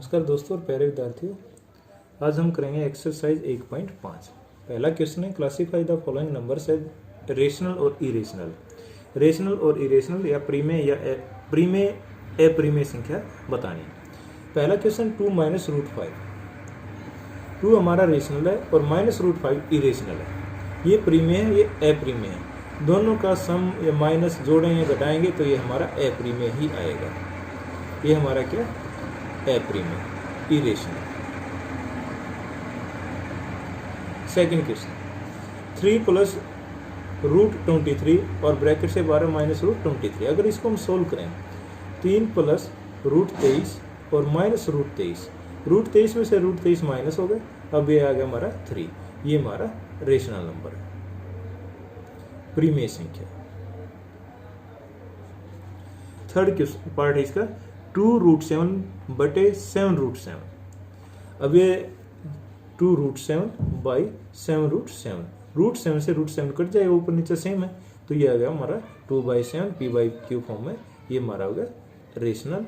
नमस्कार दोस्तों और प्यारे विद्यार्थियों, आज हम करेंगे एक्सरसाइज 1.5। पहला क्वेश्चन है, classify the following numbers as rational और इरेशनल। रेशनल और इरेशनल या प्रीमेय या अप्रीमेय संख्या बतानी। पहला क्वेश्चन 2 माइनस रूट 5। 2 हमारा रेशनल है और माइनस रूट 5 इरेशनल है। ये प्रीमेय है, ये अप्रीमेय है। दोनों का सम या माइनस जोड़ें या घटाएंगे तो ये हमारा अप्रीमेय ही आएगा। ये हमारा क्या, अप्रीमेय, irrational. Second question 3 plus root 23 और ब्रैकेट से 12 माइनस रूट 23। अगर इसको हम सोल्व करें, 3 प्लस रूट 23 और माइनस रूट 23, रूट 23 में से रूट 23 माइनस हो गए, अब ये आ गया हमारा 3। ये हमारा रेशनल नंबर है, प्रीमेय संख्या। थर्ड क्वेश्चन पार्ट है इसका 2 रूट 7 बटे 7 रूट 7। अब ये 2 रूट 7 बाई 7 रूट 7, रूट 7 से रूट 7 कट जाएगा, ऊपर नीचे सेम है, तो ये आ गया हमारा 2/7 p/q फॉर्म में। ये हमारा हो गया रेशनल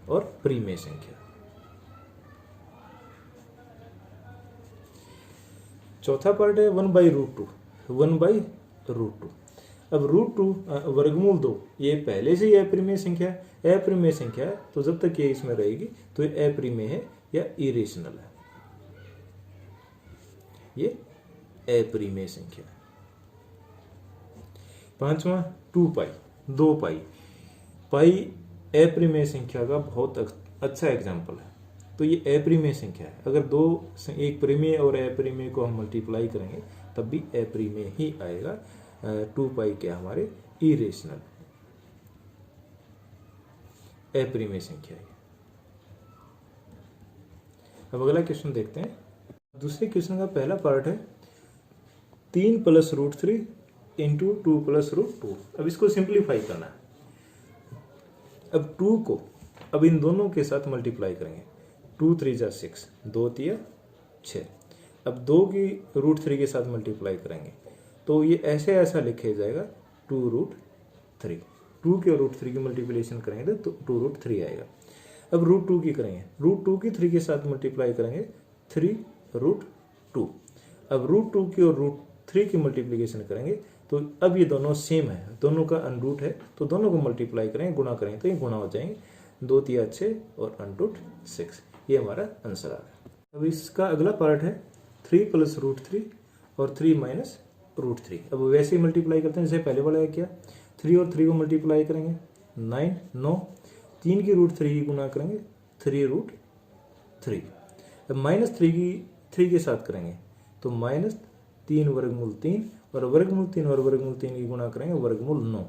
और प्रीमेय संख्या। चौथा पार्ट है 1/√2, 1/√2। अब √2 वर्गमूल 2, ये पहले से ही अप्रीमेय संख्या है। अप्रीमेय संख्या है तो जब तक ये इसमें रहेगी तो ये अप्रीमेय है या इरेशनल है। ये अप्रीमेय संख्या। पांचवा 2π, 2π। पाई अप्रीमेय संख्या का बहुत अच्छा एग्जाम्पल है। तो ये अप्रीमेय संख्या है। अगर एक प्रीमेय और अप्रीमेय को हम मल्टीप्लाई करेंगे तब भी अप्रीमेय ही आएगा। 2π क्या हमारे इरेशनल अप्रीमेय संख्या है। अब अगला क्वेश्चन देखते हैं। दूसरे क्वेश्चन का पहला पार्ट है 3 plus root 3 into 2 plus root 2। अब इसको सिंप्लीफाई करना है। अब 2 को अब इन दोनों के साथ मल्टीप्लाई करेंगे। 2 3 जा 6, 2 3 6। अब 2 की रूट 3 के साथ मल्टीप्लाई करेंगे तो ये ऐसा लिखे जाएगा 2 रूट 3। 2 के रूट 3 की मल्टीप्लिकेशन करेंगे तो 2 रूट 3 आएगा। अब रूट 2 की करेंगे, रूट 2 की 3 के साथ मल्टीप्लाई करेंगे 3 रूट 2। अब रूट 2 की और रूट 3 की मल्टीप्लिकेशन करेंगे तो अब ये दोनों सेम है, दोनों का अनरूट है, तो दोनों को मल्टीप्लाई करेंगे, गुणा करेंगे तो ये गुणा हो जाएंगे। 2 3 6 और अनरूट 6। ये हमारा आंसर आ गया। अब इसका अगला पार्ट है 3 प्लस रूट 3 और 3 माइनस रूट 3। अब वैसे ही मल्टीप्लाई करते हैं जैसे पहले वाला है। क्या 3 और 3 को मल्टीप्लाई करेंगे 9। 3 की रूट 3 की गुणा करेंगे 3 रूट 3। अब माइनस 3 की 3 के साथ करेंगे तो माइनस 3 वर्गमूल 3 और वर्गमूल 3 और वर्गमूल 3 की गुणा करेंगे वर्गमूल 9।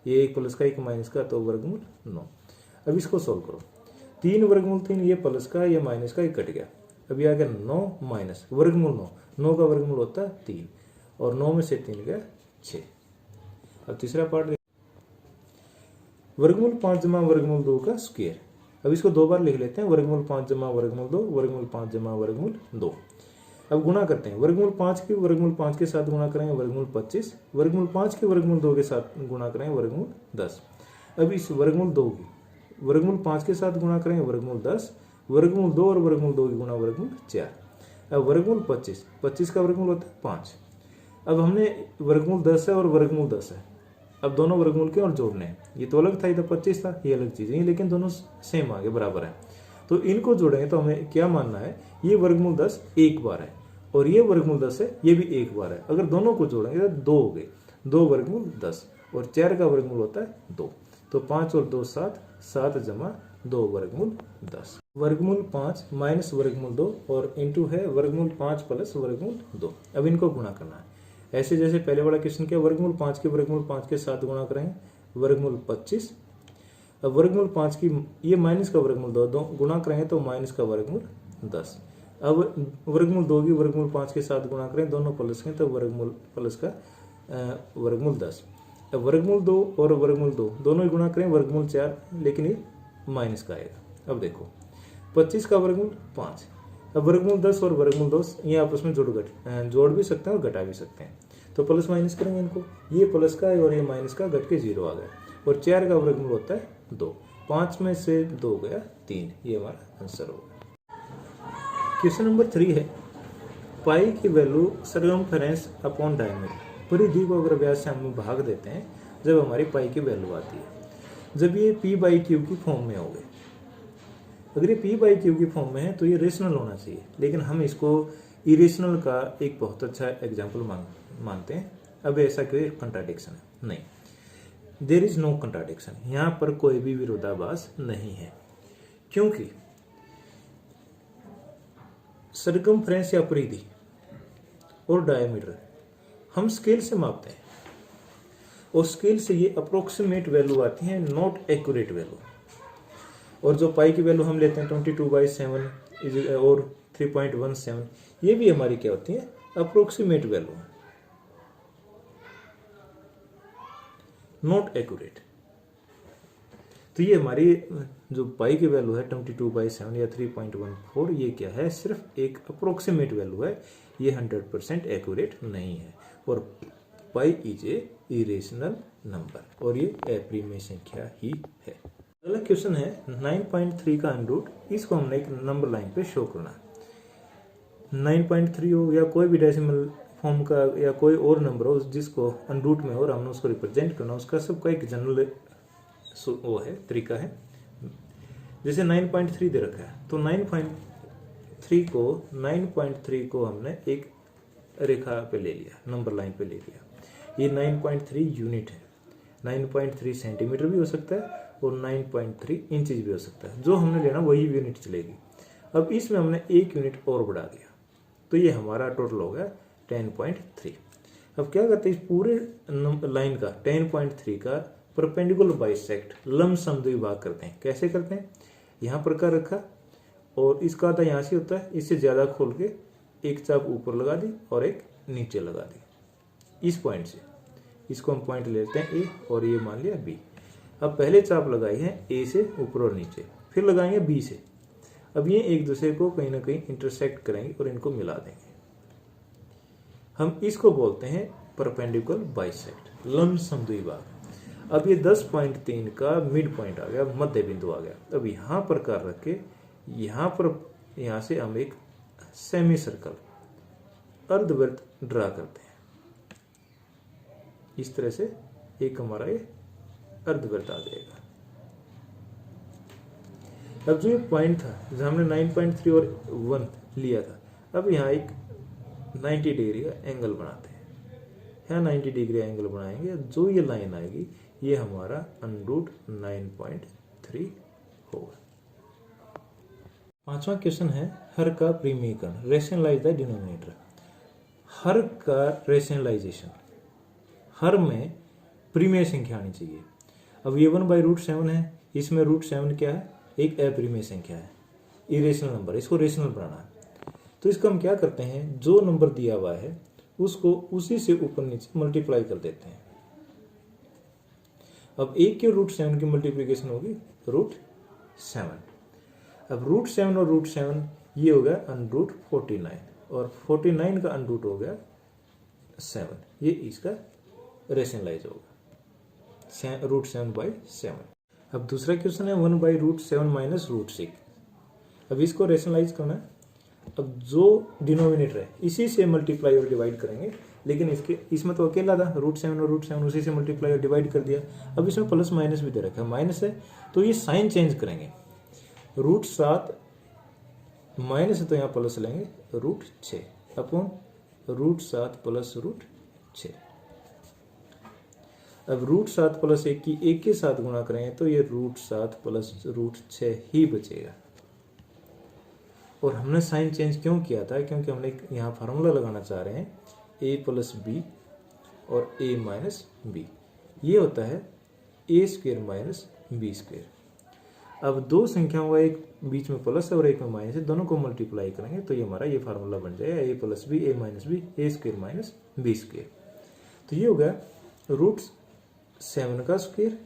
ये एक प्लस का एक माइनस का तो वर्गमूल 9। अब इसको सोल्व करो। 3 वर्गमूल 3, ये प्लस का ये माइनस का एक कट गया। अब ये आ गया 9 माइनस वर्गमूल 9। 9 का वर्गमूल होता है 3 और 9 में से 3 गया 6। अब तीसरा पार्ट वर्गमूल 5 जमा वर्गमूल 2 का स्क्वायर। अब इसको 2 बार लिख लेते हैं। वर्गमूल 5 जमा वर्गमूल 2, वर्गमूल 5 जमा वर्गमूल 2। अब गुणा करते हैं। वर्गमूल 5 की वर्गमूल 5 के साथ गुणा करेंगे वर्गमूल 25। वर्गमूल 5 की वर्गमूल 2 के साथ गुणा करेंगे वर्गमूल 10। अब इस वर्गमूल 2 की वर्गमूल 5 के साथ गुणा करेंगे वर्गमूल 10। वर्गमूल 2 और वर्गमूल 2 की गुणा वर्गमूल 4। अब वर्गमूल 25 का वर्गमूल होता है 5। अब हमने वर्गमूल 10 है और वर्गमूल 10 है। अब दोनों वर्गमूल के और जोड़ने हैं। ये तो अलग था, ये तो 25 था, ये अलग चीज़ है, लेकिन दोनों सेम आगे बराबर है। तो इनको जोड़ेंगे तो हमें क्या मानना है, ये वर्गमूल 10 एक बार है और ये वर्गमूल 10 है, ये भी एक बार है। अगर दोनों को जोड़ेंगे तो 2 हो गए। 2 वर्गमूल 10 और 4 का वर्गमूल होता है 2। तो 5 और 2 7, 7 जमा 2 वर्गमूल 10। वर्गमूल 5 माइनस वर्गमूल 2 और इंटू है वर्गमूल 5 प्लस वर्गमूल 2। अब इनको गुणा करना है ऐसे जैसे पहले वाला क्वेश्चन किया। वर्गमूल 5 के वर्गमूल 5 के साथ गुणा करेंगे वर्गमूल 25। अब वर्गमूल 5 की ये माइनस का वर्गमूल 2 गुणा करेंगे तो माइनस का वर्गमूल 10। अब वर्गमूल 2 की वर्गमूल 5 के साथ गुणा करें, दोनों प्लस के तो वर्गमूल प्लस का वर्गमूल 10। अब वर्गमूल 2 और वर्गमूल 2 दोनों ही गुणा करें वर्गमूल 4, लेकिन ये माइनस का आएगा। अब देखो 25 का वर्गमूल 5। अब वर्गमूल 10 और वर्गमूल 2 ये आपस में जोड़ भी सकते हैं और घटा भी सकते हैं। तो प्लस माइनस करेंगे इनको, ये प्लस का है और ये माइनस का, घट के 0 आ गया। और 4 का वर्गमूल होता है 2। 5 में से 2 गया 3, ये हमारा आंसर होगा। क्वेश्चन नंबर 3 है पाई की वैल्यू सरकमफेरेंस अपॉन डायमीटर, परिधि को अगर व्यास से हम भाग देते हैं जब हमारी पाई की वैल्यू आती है, जब ये p/q की फॉर्म में हो गए। अगर ये p/q की फॉर्म में है तो ये रेशनल होना चाहिए, लेकिन हम इसको इरेशनल का एक बहुत अच्छा एग्जाम्पल मानते हैं। अब ऐसा कोई कंट्राडिक्शन है नहीं, देयर इज नो कंट्राडिक्शन, यहाँ पर कोई भी विरोधाभास नहीं है, क्योंकि सरकमफ्रेंस या परिधि और डायमीटर हम स्केल से मापते हैं, और स्केल से ये अप्रोक्सीमेट वैल्यू आती है, नॉट एक्यूरेट वैल्यू। और जो पाई की वैल्यू हम लेते हैं 22/7 और 3.17, ये भी हमारी क्या होती है, अप्रोक्सीमेट वैल्यू, नॉट एक्यूरेट। तो ये हमारी जो पाई की वैल्यू है 22/7 या 3.14, ये क्या है, सिर्फ एक अप्रोक्सीमेट वैल्यू है, ये 100% एक्यूरेट नहीं है। और pi is a irrational number, और ये अप्रीमेय संख्या ही है। अगला क्वेश्चन है 9.3 का अनरूट, इसको हमने एक नंबर लाइन पे शो करना। 9.3 हो या कोई भी डेसिमल फॉर्म का या कोई और नंबर हो जिसको अनरूट में हो और हमने उसको रिप्रेजेंट करना, उसका सबका एक जनरल वो है, तरीका है। जैसे 9.3 दे रखा है तो 9.3 को हमने एक रेखा पे ले लिया, नंबर लाइन पे ले लिया। ये 9.3 यूनिट है, 9.3 सेंटीमीटर भी हो सकता है और 9.3 इंचज भी हो सकता है, जो हमने लेना वही यूनिट चलेगी। अब इसमें हमने एक यूनिट और बढ़ा दिया, तो ये हमारा टोटल हो गया 10.3। अब क्या करते हैं, इस पूरे लाइन का 10.3 का परपेंडिकुलर बाइसेक्ट लमसम द्विभाग करते हैं। कैसे करते हैं, यहाँ पर कर रखा और इसका आधा यहाँ से होता है, इससे ज्यादा खोल के एक चाप ऊपर लगा दी और एक नीचे लगा दी। इस पॉइंट से इसको हम पॉइंट लेते हैं ए, और ये मान लिया बी। अब पहले चाप लगाई है ए से ऊपर और नीचे, फिर लगाएंगे बी से। अब ये एक दूसरे को कहीं ना कहीं इंटरसेक्ट करेंगे और इनको मिला देंगे। हम इसको बोलते हैं परपेंडिकुलर बाइसेक्ट, लमसम द्विभाग। अब ये 10.3 का मिड पॉइंट आ गया, मध्य बिंदु आ गया। अब यहां पर कर रख के यहां से हम एक सेमी सर्कल अर्धवृत्त ड्रा करते हैं। इस तरह से एक हमारा ये अर्धवृत्त आ जाएगा। अब जो ये पॉइंट था जहां हमने 9.3 और 1 लिया था, अब यहाँ एक 90 डिग्री का एंगल बनाते हैं। यहाँ 90 डिग्री एंगल बनाएंगे, जो ये लाइन आएगी ये हमारा अनरूट 9.3 होगा। पांचवा क्वेश्चन है हर का परिमेयकरण, रेशनलाइज द डिनोमिनेटर। हर का रेशनलाइजेशन, हर में परिमेय संख्या आनी चाहिए। अब ये 1/√7 है, इसमें √7 क्या है, एक अपरिमेय संख्या है, इरेशनल नंबर, इसको रेशनल बनाना है। तो इसको हम क्या करते हैं, जो नंबर दिया हुआ है उसको उसी से ऊपर नीचे मल्टीप्लाई कर देते हैं। अब एक के √7 की मल्टीप्लीकेशन होगी √7। अब √7 और √7 ये हो गया अनरूट 49, और 49 का अनरूट हो गया 7, ये इसका रेशनलाइज होगा √7/7। अब दूसरा क्वेश्चन है 1/√7 माइनस √6। अब इसको रेशनलाइज करना है। अब जो डिनोमिनेटर है इसी से मल्टीप्लाई और डिवाइड करेंगे, लेकिन इसमें तो अकेला था √7 और √7, उसी से मल्टीप्लाई और डिवाइड कर दिया। अब इसमें प्लस माइनस भी दे रखा है, माइनस है तो ये साइन चेंज करेंगे, √7 माइनस है तो यहाँ प्लस लेंगे √6 अपॉन √7 प्लस √6। अब √7 प्लस 1 की 1 के साथ गुणा करेंगे तो ये √7 प्लस √6 ही बचेगा। और हमने साइन चेंज क्यों किया था, क्योंकि हमने यहाँ फार्मूला लगाना चाह रहे हैं a प्लस बी और a माइनस बी, ये होता है a² माइनस b²। अब दो संख्याओं का एक बीच में प्लस है और एक में माइनस है, दोनों को मल्टीप्लाई करेंगे तो ये हमारा ये फार्मूला बन जाएगा a plus B, a minus B, a² minus b²। तो ये हो गया √7 का स्क्वायर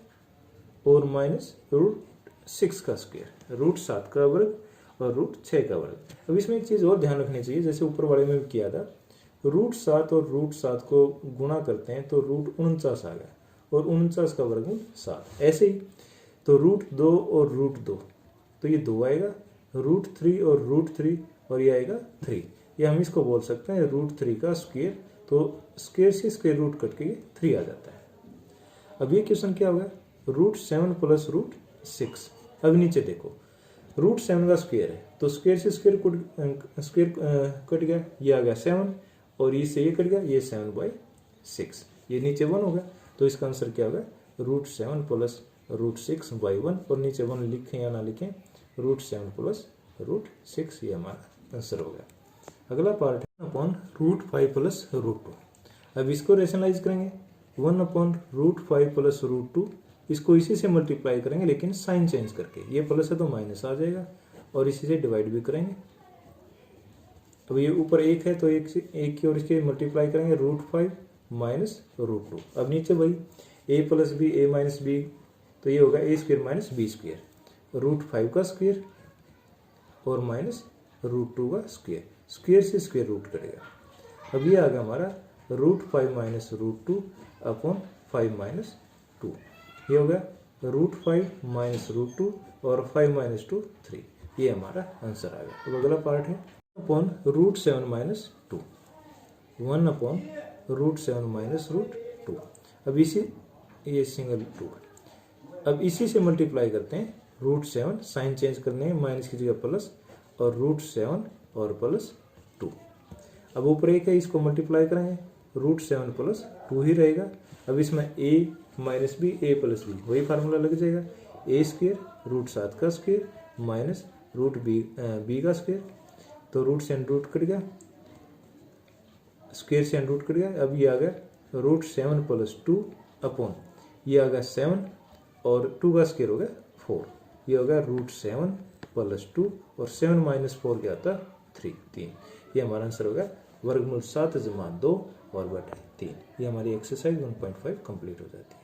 और माइनस √6 का स्क्वायर, √7 का वर्ग और √6 का वर्ग। अब इसमें एक चीज और ध्यान रखनी चाहिए, जैसे ऊपर वाले में भी किया था, √7 और √7 को गुणा करते हैं तो √49 आ गया और 49 का वर्गमूल 7। ऐसे ही तो √2 और √2, तो ये 2 आएगा, √3 और √3 और ये आएगा 3। या हम इसको बोल सकते हैं √3 का स्क्वायर, तो स्क्वायर से स्क्वायर रूट कट के ये 3 आ जाता है। अब ये क्वेश्चन क्या होगा, √7 प्लस √6। अब नीचे देखो, √7 का स्क्वायर है तो स्क्वायर से स्क्वायर कट गया, ये आ गया 7 और इससे ये कट गया, ये 7/6, ये नीचे 1 होगा। तो इसका आंसर क्या होगा, √7 प्लस √6/1, और नीचे 1 लिखें या ना लिखें, √7 प्लस √6, ये हमारा आंसर होगा। अगला पार्ट है अपॉन √5 प्लस √2। अब इसको रेशनलाइज करेंगे, 1/√5 प्लस √2, इसको इसी से मल्टीप्लाई करेंगे लेकिन साइन चेंज करके, ये प्लस है तो माइनस आ जाएगा, और इसी से डिवाइड भी करेंगे। अब ये ऊपर 1 है तो एक की और इसके मल्टीप्लाई करेंगे, √5 माइनस √2। अब नीचे वही a plus B, a minus B, तो ये होगा a² माइनस b², √5 का स्क्वायर और माइनस √2 का स्क्वायर, स्क्वायर से स्क्वायर रूट करेगा। अब ये आ गया हमारा √5 माइनस √2 अपॉन 5 माइनस 2, ये हो गया √5 माइनस √2 और 5 माइनस 2 3, ये हमारा आंसर आ गया। अब अगला पार्ट है अपॉन √7 माइनस 2, 1/√7 माइनस √2। अब इसी, ये सिंगल 2, अब इसी से मल्टीप्लाई करते हैं, √7 साइन चेंज करने हैं, माइनस की जगह प्लस, और √7 और प्लस 2। अब ऊपर 1 है, इसको मल्टीप्लाई करेंगे, √7 प्लस 2 ही रहेगा। अब इसमें a minus B, a plus B, वही फार्मूला लग जाएगा, a² √7 का स्क्वायर माइनस √b का स्क्वायर, तो रूट से रूट कट गया, स्क्वायर से रूट कट गया। अब ये आ गया √7 प्लस 2 अपॉन, ये आ गया 7 और 2 का स्क्वायर हो गया 4, ये हो गया √7 प्लस 2 और 7 माइनस 4 क्या आता है 3, ये हमारा आंसर होगा वर्गमूल 7 + 2 और बटे 3। ये हमारी एक्सरसाइज 1.5 कंप्लीट हो जाती है।